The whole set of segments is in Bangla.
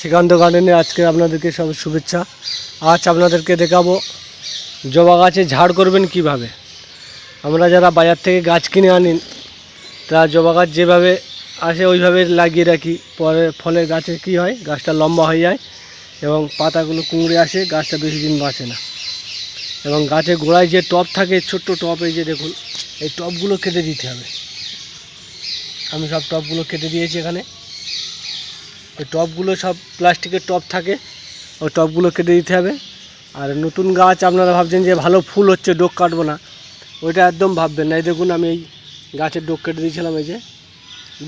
শ্রীকান্ত গার্ডেনে আজকে আপনাদেরকে সব শুভেচ্ছা। আজ আপনাদেরকে দেখাবো জবা গাছে ঝাড় করবেন কিভাবে। আমরা যারা বাজার থেকে গাছ কিনে আনি তারা জবা গাছ যেভাবে আসে ওইভাবে লাগিয়ে রাখি, পরে ফলে গাছে কি হয়, গাছটা লম্বা হয়ে যায় এবং পাতাগুলো কুঁকড়ে আসে, গাছটা বেশি দিন বাঁচে না। এবং গাছের গোড়ায় যে টব থাকে, ছোট্ট টব, এই যে দেখুন, এই টবগুলো কেটে দিতে হবে। আমি সব টবগুলো কেটে দিয়েছি। এখানে ওই টবগুলো সব প্লাস্টিকের টব থাকে, ওই টবগুলো কেটে দিতে হবে। আর নতুন গাছ আপনারা ভাবছেন যে ভালো ফুল হচ্ছে, ডোক কাটবো না, ওইটা একদম ভাববেন না। এই দেখুন, আমি এই গাছের ডোক কেটে দিয়েছিলাম। এই যে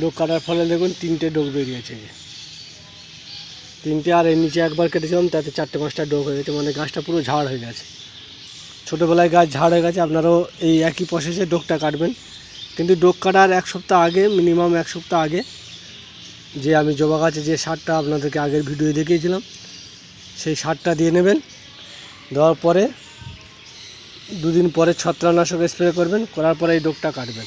ডোক কাটার ফলে দেখুন 3টে ডোক বেরিয়েছে, এই যে 3টে। আর এর নিচে একবার কেটেছিলাম, তাতে 4টে-5টা ডোক হয়ে গেছে, মানে গাছটা পুরো ঝাড় হয়ে গেছে। ছোটোবেলায় গাছ ঝাড় হয়ে গেছে। আপনারাও এই একই প্রসেসে ডোকটা কাটবেন, কিন্তু ডোক কাটার 1 সপ্তাহ আগে, মিনিমাম 1 সপ্তাহ আগে, যে আমি জবা গাছে যে সারটা আপনাদেরকে আগের ভিডিও দেখিয়েছিলাম, সেই সারটা দিয়ে নেবেন। দেওয়ার পরে 2 দিন পরে ছত্রাকনাশক স্প্রে করবেন, করার পরে এই ডোকটা কাটবেন।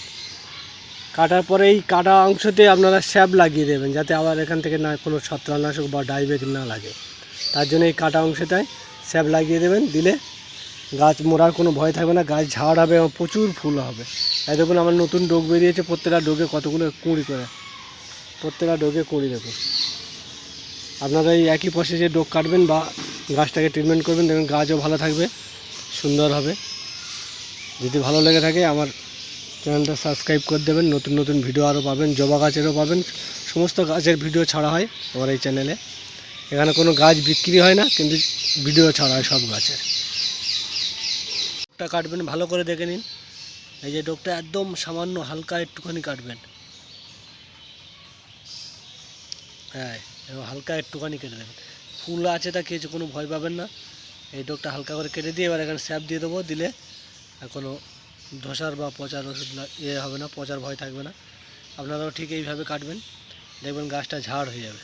কাটার পরে এই কাটা অংশতে আপনারা স্যাব লাগিয়ে দেবেন, যাতে আবার এখান থেকে না কোনো ছত্রাকনাশক বা ডাইব্যাক না লাগে। তার জন্য এই কাটা অংশটায় স্যাব লাগিয়ে দেবেন। দিলে গাছ মরার কোনো ভয় থাকবে না, গাছ ঝাড় হবে এবং প্রচুর ফুল হবে। এই দেখুন, আমার নতুন ডোক বেরিয়েছে, প্রত্যেকটা ডোকে কতগুলো কুঁড়ি করে, প্রত্যেকটা ডোকে কুঁড়ি। দেখুন, আপনারা এই একই প্রসেসে ডোক কাটবেন বা গাছটাকে ট্রিটমেন্ট করবেন, দেখবেন গাছও ভালো থাকবে, সুন্দর হবে। যদি ভালো লেগে থাকে আমার চ্যানেলটা সাবস্ক্রাইব করে দেবেন। নতুন নতুন ভিডিও আরও পাবেন, জবা গাছেরও পাবেন, সমস্ত গাছের ভিডিও ছাড়া হয় আমার এই চ্যানেলে। এখানে কোনো গাছ বিক্রি হয় না, কিন্তু ভিডিও ছাড়া হয় সব গাছের। ডোকটা কাটবেন, ভালো করে দেখে নিন। এই যে ডোকটা একদম সামান্য হালকা একটুখানি কাটবেন, হ্যাঁ, এবং হালকা একটুখানি কেটে দেবেন। ফুল আছে তা কিছু, কোনো ভয় পাবেন না। এই ডোকটা হালকা করে কেটে দিয়ে এবার এখানে স্যাপ দিয়ে দেবো। দিলে কোনো ধসার বা পচার ওষুধ হবে না, পচার ভয় থাকবে না। আপনারাও ঠিক এইভাবে কাটবেন, দেখবেন গাছটা ঝাড় হয়ে যাবে।